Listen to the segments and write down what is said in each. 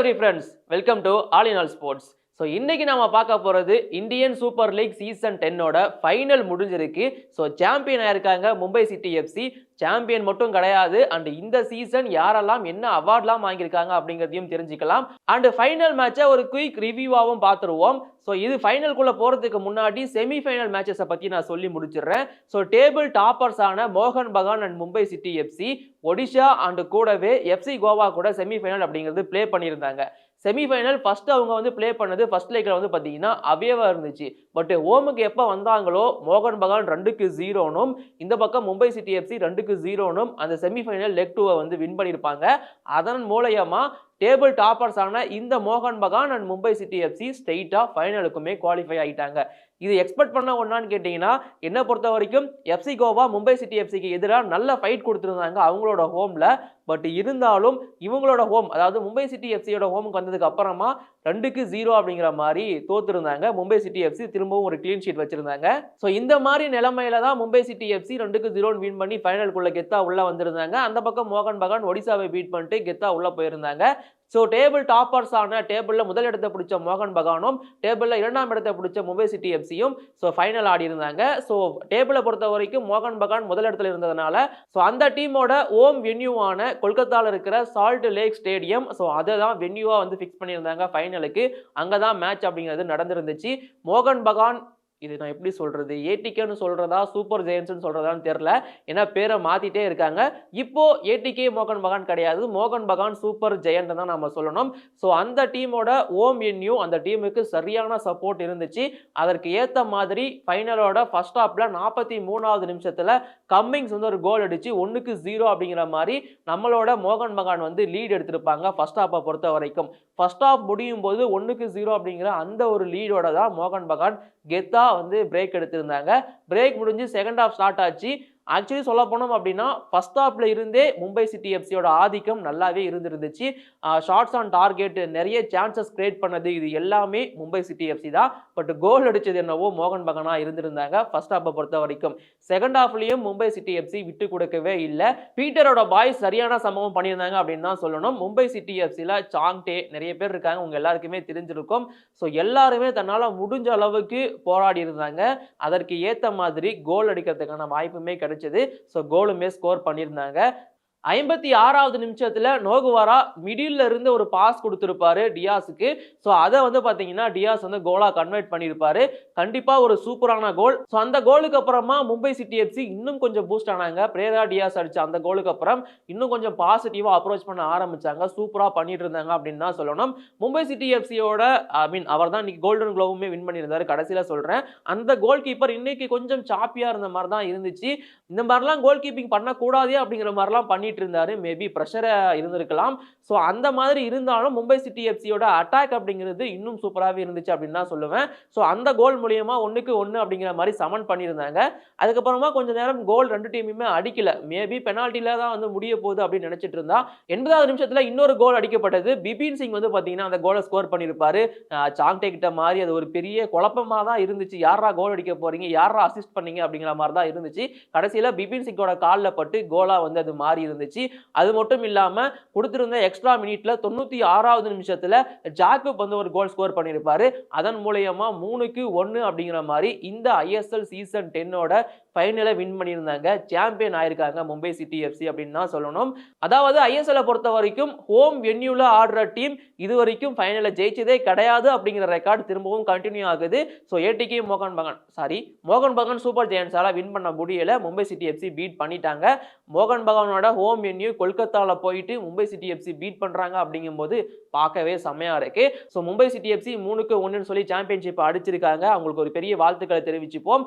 Every friends, welcome to all in all sports. So இன்னைக்கு நாம பார்க்க போறது இந்தியன் சூப்பர் லீக் சீசன் 10ஓட ஃபைனல் முடிஞ்சிருக்கு. ஸோ சாம்பியன் ஆயிருக்காங்க மும்பை சிட்டி எஃப்சி. சாம்பியன் மட்டும் கிடையாது, அண்ட் இந்த சீசன் யாரெல்லாம் என்ன அவார்ட்லாம் வாங்கியிருக்காங்க அப்படிங்கிறதையும் தெரிஞ்சுக்கலாம். அண்ட் ஃபைனல் மேட்சை ஒரு குயிக் ரிவ்யூவாகவும் பார்த்துருவோம். ஸோ இது ஃபைனல்குள்ள போறதுக்கு முன்னாடி செமிஃபைனல் மேட்சஸை பத்தி நான் சொல்லி முடிச்சிடுறேன். ஸோ டேபிள் டாப்பர்ஸான மோகன் Bagan and Mumbai city FC, Odisha and கூடவே எஃப்சி கோவா கூட செமிஃபைனல் அப்படிங்கிறது பிளே பண்ணியிருந்தாங்க. செமிஃபைனல் ஃபர்ஸ்ட் அவங்க வந்து பிளே பண்ணது ஃபர்ஸ்ட் லெக்ல வந்து பார்த்தீங்கன்னா அவேவா இருந்துச்சு. பட் ஹோமுக்கு எப்போ வந்தாங்களோ மோகன் பகான் 2-0னும் இந்த பக்கம் மும்பை சிட்டி எஃப்சி 2-0னும் அந்த செமிஃபைனல் லெக் 2 வந்து வின் பண்ணியிருப்பாங்க. அதன் மூலயமா டேபிள் டாப்பர்ஸான இந்த மோகன் Bagan and Mumbai city FC ஸ்ட்ரெயிட்டா ஃபைனலுக்குமே குவாலிஃபை ஆகிட்டாங்க. இது எக்ஸ்பெக்ட் பண்ண ஒன்னான்னு கேட்டீங்கன்னா, என்ன பொறுத்த வரைக்கும் எஃப்சி கோவா மும்பை சிட்டி எஃப்சிக்கு எதிராக நல்ல ஃபைட் கொடுத்துருந்தாங்க அவங்களோட ஹோம்ல. பட் இருந்தாலும் இவங்களோட ஹோம், அதாவது மும்பை சிட்டி எஃப்சியோட ஹோமுக்கு வந்ததுக்கு அப்புறமா 2-0 அப்படிங்கிற மாதிரி தோத்துருந்தாங்க. மும்பை சிட்டி எஃப்சி திரும்பவும் ஒரு கிளீன் ஷீட் வச்சிருந்தாங்க. ஸோ இந்த மாதிரி நிலைமையில தான் மும்பை சிட்டி எஃப்சி 2-0 வின் பண்ணி ஃபைனலுக்குள்ள கெத்தா உள்ள வந்திருந்தாங்க. அந்த பக்கம் மோகன் பகான் ஒடிசாவை பீட் பண்ணிட்டு கெத்தா உள்ள போயிருந்தாங்க. ஸோ டேபிள் டாப்பர்ஸ் ஆன டேபிளில் முதல் இடத்தை பிடிச்ச மோகன் பகானும் டேபிளில் இரண்டாம் இடத்தை பிடிச்ச மும்பை சிட்டி எஃப்சியும் ஸோ ஃபைனல் ஆடி இருந்தாங்க. ஸோ டேபிளை பொறுத்த வரைக்கும் மோகன் பகான் முதல் இடத்துல இருந்ததுனால ஸோ அந்த டீமோட ஓம் வென்யூவான கொல்கத்தாவில் இருக்கிற சால்ட் லேக் ஸ்டேடியம், ஸோ அதை தான் வென்யூவாக வந்து ஃபிக்ஸ் பண்ணியிருந்தாங்க ஃபைனலுக்கு. அங்கே தான் மேட்ச் அப்படிங்கிறது நடந்துருந்துச்சு. மோகன் பகான், இது நான் எப்படி சொல்றது, ஏடிகேன்னு சொல்றதா சூப்பர் ஜெயன்ஸ்னு சொல்றதான்னு தெரியல, ஏன்னா பேரை மாத்திட்டே இருக்காங்க. இப்போ ஏடிகே மோகன் பகான் கிடையாது, மோகன் பகான் சூப்பர் ஜெயண்ட் தான் நம்ம சொல்லணும். ஸோ அந்த டீமோட ஓம் வென்யூ, அந்த டீமுக்கு சரியான சப்போர்ட் இருந்துச்சு. அதற்கு ஏற்ற மாதிரி ஃபைனலோட ஃபர்ஸ்ட் ஹாப்ல 43வது நிமிஷத்துல கம்மிங்ஸ் வந்து ஒரு கோல் அடிச்சு 1-0 அப்படிங்கிற மாதிரி நம்மளோட மோகன் பகான் வந்து லீட் எடுத்திருப்பாங்க ஃபர்ஸ்ட் ஹாப்பை பொறுத்த வரைக்கும். ஃபர்ஸ்ட் ஹாப் முடியும் போது 1-0 அப்படிங்கிற அந்த ஒரு லீடோட தான் மோகன் பகான் கெத்தா வந்து பிரேக் எடுத்திருந்தாங்க. பிரேக் முடிஞ்சு செகண்ட் ஹாஃப் ஸ்டார்ட் ஆச்சு. ஆக்சுவலி சொல்ல போனோம் அப்படின்னா ஃபர்ஸ்ட் ஹாப்ல இருந்தே மும்பை சிட்டி எஃப்சியோட ஆதிக்கம் நல்லாவே இருந்துருந்துச்சு. ஷாட்ஸ் ஆன் டார்கெட், நிறைய சான்சஸ் கிரியேட் பண்ணது, இது எல்லாமே மும்பை சிட்டி எஃப்சி தான். பட் கோல் அடிச்சது என்னவோ மோகன் பகானா இருந்திருந்தாங்க ஃபர்ஸ்ட் ஹாப்பை பொறுத்த வரைக்கும். செகண்ட் ஹாஃப்லயும் மும்பை சிட்டி எஃப்சி விட்டு கொடுக்கவே இல்லை. பீட்டரோட பாய்ஸ் சரியான சம்பவம் பண்ணியிருந்தாங்க அப்படின்னு தான் சொல்லணும். மும்பை சிட்டி எஃப்சியில் சாங்டே நிறைய பேர் இருக்காங்க, உங்க எல்லாருக்குமே தெரிஞ்சிருக்கும். ஸோ எல்லாருமே தன்னால் முடிஞ்ச அளவுக்கு போராடி இருந்தாங்க. அதற்கு ஏற்ற மாதிரி கோல் அடிக்கிறதுக்கான வாய்ப்புமே கிடைச்சது. ஸோ கோலுமே ஸ்கோர் பண்ணியிருந்தாங்க. 56வது நிமிஷத்துல நோகுவாரா மிடில் இருந்து ஒரு பாஸ் கொடுத்திருப்பாரு டியாஸுக்கு. ஸோ அதை வந்து பாத்தீங்கன்னா டியாஸ் வந்து கோலா கன்வெர்ட் பண்ணியிருப்பாரு. கண்டிப்பா ஒரு சூப்பரான கோல். ஸோ அந்த கோலுக்கு அப்புறமா மும்பை சிட்டி எஃப்சி இன்னும் கொஞ்சம் பூஸ்ட் ஆனாங்க. பிரேரா டியாஸ் அடிச்ச அந்த கோலுக்கு அப்புறம் இன்னும் கொஞ்சம் பாசிட்டிவா அப்ரோச் பண்ண ஆரம்பிச்சாங்க. சூப்பரா பண்ணிட்டு இருந்தாங்க அப்படின்னு தான் சொல்லணும். மும்பை சிட்டி எஃப்சியோட அவர் தான் இன்னைக்கு கோல்டன் குளோவுமே வின் பண்ணியிருந்தாரு. கடைசியில சொல்றேன், அந்த கோல் கீப்பர் இன்னைக்கு கொஞ்சம் சாப்பியா இருந்த மாதிரி தான் இருந்துச்சு. இந்த மாதிரிலாம் கோல் கீப்பிங் பண்ணக்கூடாதே அப்படிங்கிற மாதிரிலாம் பண்ணி இருந்தாரு. மேபி பிரஷரா இருந்திருக்கலாம். சோ அந்த மாதிரி இருந்தாலும் மும்பை சிட்டி எஃப்சியோட அட்டாக் அப்படிங்கிறது இன்னும் சூப்பராகவே இருந்துச்சு அப்படின்னு தான் சொல்லுவேன். சோ அந்த கோல் மூலமா 1-1 அப்படிங்கிற மாதிரி சமன் பண்ணியிருந்தாங்க. அதுக்கப்புறமா கொஞ்ச நேரம் கோல் ரெண்டு டீமுமே அடிக்கல. மேபி பெனால்ட்டில தான் வந்து முடிய போகுது அப்படின்னு நினைச்சிட்டு இருந்தா 80வது நிமிஷத்துல இன்னொரு கோல் அடிக்கப்பட்டது. பிபின் சிங் வந்து பாத்தீங்கன்னா அந்த கோலை ஸ்கோர் பண்ணியிருப்பாரு. சாங்டே கிட்ட மாதிரி அது ஒரு பெரிய குழப்பமா தான் இருந்துச்சு. யாரா கோல் அடிக்க போறீங்க, யாரா அசிஸ்ட் பண்ணீங்க அப்படிங்கிற மாதிரி தான் இருந்துச்சு. கடைசியில பிபின் சிங்கோட காலில் பட்டு கோலா வந்து அது மாறி இருந்துச்சு. அது மட்டும் இல்லாம கொடுத்திருந்த எக்ஸ்ட்ரா மினிட்ல 96வது நிமிஷத்துல ஜாக்கப் வந்து ஒரு கோல் ஸ்கோர் பண்ணியிருப்பாரு. அதன் மூலமா 3-1 அப்படிங்கிற மாதிரி இந்த ஐஎஸ்எல் சீசன் 10ஓட ஃபைனலை வின் பண்ணியிருந்தாங்க. சாம்பியன் ஆயிருக்காங்க மும்பை சிட்டி எஃப்சி அப்படின்னு தான் சொல்லணும். அதாவது ஐஎஸ்எல் பொறுத்த வரைக்கும் ஹோம் வென்யூல ஆடுற டீம் இது வரைக்கும் ஃபைனலை ஜெயிச்சதே கிடையாது அப்படிங்கிற ரெக்கார்டு திரும்பவும் கண்டினியூ ஆகுது. ஸோ ஏடிகே மோகன் பகான் சூப்பர் ஜெயன்ஸால வின் பண்ண முடியல. மும்பை சிட்டி எஃப்சி பீட் பண்ணிட்டாங்க. மோகன் பகானோட ஹோம் வென்யூ கொல்கத்தால போயிட்டு மும்பை சிட்டி எஃப்சி பீட் பண்றாங்க அப்படிங்கும்போது பார்க்கவே செம்மையா இருக்கு. ஸோ மும்பை சிட்டி எஃப்சி 3-1 சொல்லி சாம்பியன்ஷிப் அடிச்சிருக்காங்க. அவங்களுக்கு ஒரு பெரிய வாழ்த்துக்களை தெரிவிச்சுப்போம்.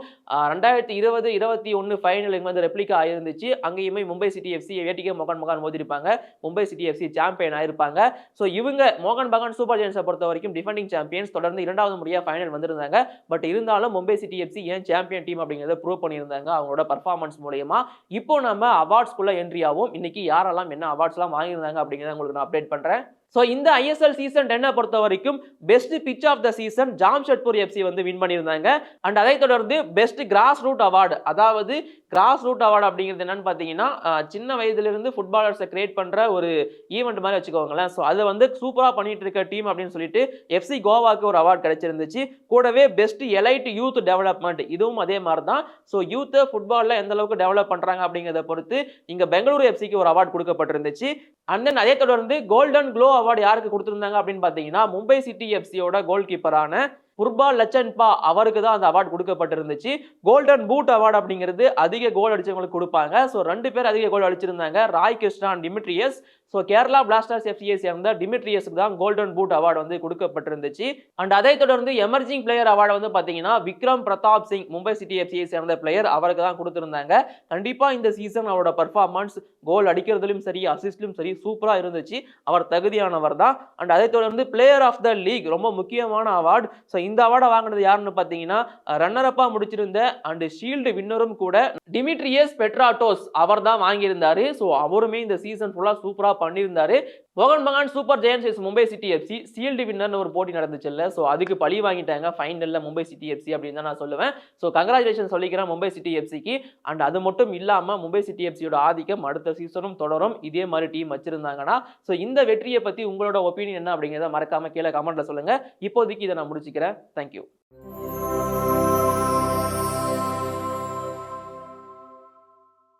2020-21 ஃபைனல் வந்து ரெப்ளிகா ஆயிருந்துச்சு. அங்கேயுமே மும்பை சிட்டி எஃப்சி ஏடிகே மோகன் பகான் மோதிருப்பாங்க. மும்பை சிட்டி எஃப்சி சாம்பியன் ஆயிருப்பாங்க. ஸோ இவங்க மோகன் பகான் சூப்பர் ஜெயன்ஸை பொறுத்த வரைக்கும் டிஃபெண்டிங் சாம்பியன்ஸ், தொடர்ந்து இரண்டாவது முறையா ஃபைனல் வந்திருந்தாங்க. பட் இருந்தாலும் மும்பை சிட்டி எஃப்சி ஏன் சாம்பியன் டீம் அப்படிங்கிறத ப்ரூவ் பண்ணியிருந்தாங்க அவங்களோட பர்ஃபார்மன்ஸ் மூலமா. இப்போ நம்ம அவார்ட்ஸ்குள்ள என்ட்ரி ஆகும். இன்னைக்கு யாரெல்லாம் என்ன அவார்ட்ஸ்லாம் வாங்கியிருந்தாங்க அப்படிங்கிறத உங்களுக்கு நான் அப்டேட் பண்றேன். ஸோ இந்த ஐஎஸ்எல் சீசன் 10 பொறுத்த வரைக்கும் best pitch of the season Jamshedpur FC வந்து வின் பண்ணியிருந்தாங்க. அண்ட் அதை தொடர்ந்து பெஸ்ட் கிராஸ் ரூட் அவார்டு, அதாவது கிராஸ் ரூட் அவார்டு அப்படிங்கிறது என்னன்னு பார்த்தீங்கன்னா சின்ன வயதிலிருந்து ஃபுட்பாலர்ஸை கிரியேட் பண்ணுற ஒரு ஈவெண்ட் மாதிரி வச்சுக்கோங்களேன். ஸோ அதை வந்து சூப்பராக பண்ணிட்டு இருக்க டீம் அப்படின்னு சொல்லிட்டு எஃப்சி கோவாக்கு ஒரு அவார்டு கிடைச்சிருந்துச்சு. கூடவே பெஸ்ட் எலைட் யூத் டெவலப்மெண்ட், இதுவும் அதே மாதிரி தான். ஸோ யூத்தை ஃபுட்பாலில் எந்த அளவுக்கு டெவலப் பண்ணுறாங்க அப்படிங்கிறத பொறுத்து இங்கே பெங்களூரு எஃப்சிக்கு ஒரு அவார்டு கொடுக்கப்பட்டிருந்துச்சு. அண்ட் தென் அதே தொடர்ந்து கோல்டன் க்ளோ அவார்டு யாருக்கு கொடுத்திருந்தாங்க அப்படின்னு பார்த்தீங்கன்னா மும்பை சிட்டி எஃப்சியோட கோல் கீப்பரான புர்பால் லச்சன்பா அவருக்கு தான் அந்த அவார்டு கொடுக்கப்பட்டிருந்துச்சு. கோல்டன் பூட் அவார்டு அப்படிங்கிறது அதிக கோல் அடிச்சவங்களுக்கு கொடுப்பாங்க. ஸோ 2 பேர் அதிக கோல் அடிச்சிருந்தாங்க, Roy Krishna and Dimitrios. So Kerala blasters எஃப்சியை சேர்ந்த டிமிட்ரியஸுக்கு தான் கோல்டன் பூட் அவார்டு வந்து கொடுக்கப்பட்டிருந்துச்சு. அண்ட் அதை தொடர்ந்து எமர்ஜிங் பிளேயர் அவார்டு வந்து பார்த்தீங்கன்னா விக்ரம் பிரதாப் சிங் மும்பை சிட்டி எஃப்சியை சேர்ந்த பிளேயர் அவருக்கு தான் கொடுத்திருந்தாங்க. கண்டிப்பாக இந்த சீசன் அவரோட பர்ஃபார்மன்ஸ் கோல் அடிக்கிறதுலும் சரி அசிஸ்ட்லும் சரி சூப்பராக இருந்துச்சு. அவர் தகுதியானவர் தான். அண்ட் அதை தொடர்ந்து பிளேயர் ஆஃப் த லீக் ரொம்ப முக்கியமான அவார்டு. ஸோ இந்த அவார்டை வாங்கினது யாருன்னு பார்த்தீங்கன்னா ரன்னர் அப்பா முடிச்சிருந்த அண்ட் ஷீல்டு வின்னரும் கூட டிமிட்ரியஸ் பெட்ராட்டோஸ் அவர் தான் வாங்கியிருந்தாரு. ஸோ அவருமே இந்த சீசன் ஃபுல்லாக சூப்பராக பண்ணியிருந்தாரு. மோகன் Bagan super giants Mumbai city FC shield வின்னர்னு ஒரு போட்டி நடந்துச்சுல்ல, ஸோ அதுக்கு பழி வாங்கிட்டாங்க ஃபைனலில் மும்பை சிட்டி எஃப்சி அப்படின்னு தான் நான் சொல்லுவேன். ஸோ கங்க்ராச்சுலேஷன் சொல்லிக்கிறேன் மும்பை சிட்டி எஃப்சிக்கு. அண்ட் அது மட்டும் இல்லாமல் மும்பை சிட்டி எஃப்சியோட ஆதிக்கம் அடுத்த சீசனும் தொடரும் இதே மாதிரி டீம் வச்சிருந்தாங்கன்னா. ஸோ இந்த வெற்றியை பற்றி உங்களோட ஒப்பீனியன் என்ன அப்படிங்கிறத மறக்காம கீழே கமெண்ட்ல சொல்லுங்க. இப்போதைக்கு இதை நான் முடிச்சுக்கிறேன். தேங்க்யூ.